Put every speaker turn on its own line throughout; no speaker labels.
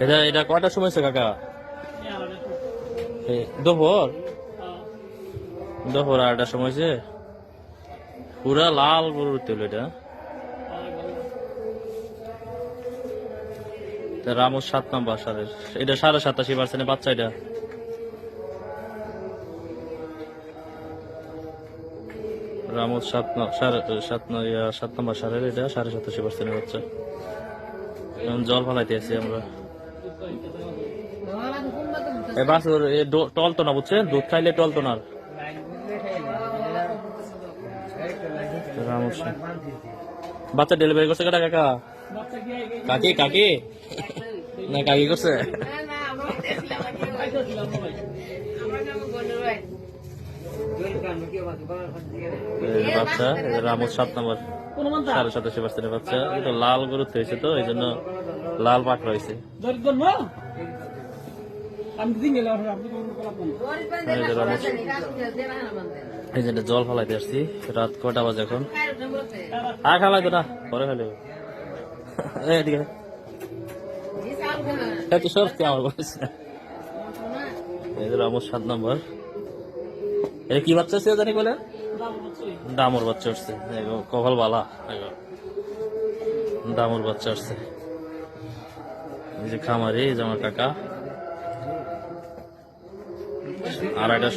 এটা এটা কয়টার সময় হচ্ছে কাকা? দুপুর দুপুর 8টার সময় হয়েছে। পুরা লাল গরুর তেল এটা। রামুর 7 নম্বর সারের এটা 87% বাচ্চা। এটা রামুর 7 নম্বর সারের এটা 87% বাচ্চা। এখন জল ফলাইতে আছি আমরা। এ বাছুর টলতো না, বুঝছেন? দুধ খাইলে টলতো না। বাচ্চা ডেলিভারি করছে কাটা কাকা? কাকি কাকি না কাকি করছে? বাচ্চা রামুর 7 নম্বর 87% বাচ্চা। এটা লাল গরুতে হয়েছে তো এই জন্য লাল পাক রয়েছে। এই যে জল ফলাইতে আসছি। রাত কটা বাজে এখন? আর খালাই তো না, পরে খাইলে আমার বলেছে। রামুর 7 নম্বর। এটা কি বাচ্চা ছিল জানি বলে? দামুর বাচ্চা উঠছে। কপাল বালা, দামুর বাচ্চা উঠছে। এই যে খামারি, এই যে আমার কাকা। 8টার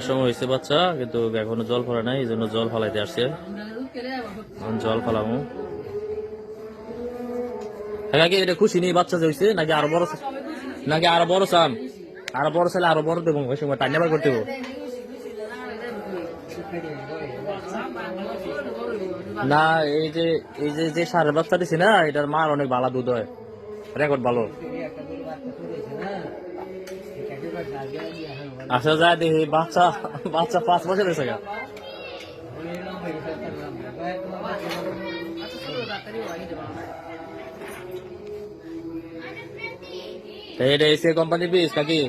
সময় হয়েছে বাচ্চা, কিন্তু এখনো জল ফলা নাই, এই জন্য জল ফলাইতে আসছে। জল ফলামু। এটা খুশি নেই বাচ্চা যে হয়েছে, নাকি আরো বড়? নাকি আরো বড় চান? আরো বড় চাইলে আরো বড় দেবো, ওই সময় টাইম নেবার করতে দেবো না। এই যে সারের বাচ্চা দিছি না, এটার মার অনেক ভালো দুধ হয়, রেকর্ড ভালো। আচ্ছা যা দেখি বাচ্চা 5 বছর হয়েছে। এটা এসিআই কোম্পানির বীজ নাকি?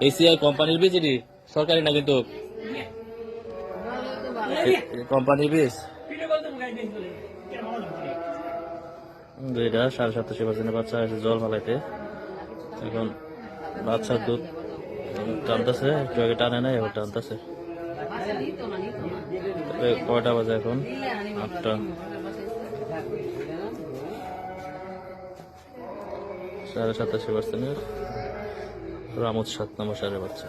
এসিআই কোম্পানির বীজ, এটি সরকারি না কিন্তু কোম্পানির বীজ। এটা 87% বাচ্চা আছে জল ফালাইতে। এখন বাচ্চার দুধ টানতেছে, একটু আগে টানে নাই, এখন টানতেছে। কয়টা বাজে এখন? 8টা। 87% রামুর 7 নম্বর সারের বাচ্চা।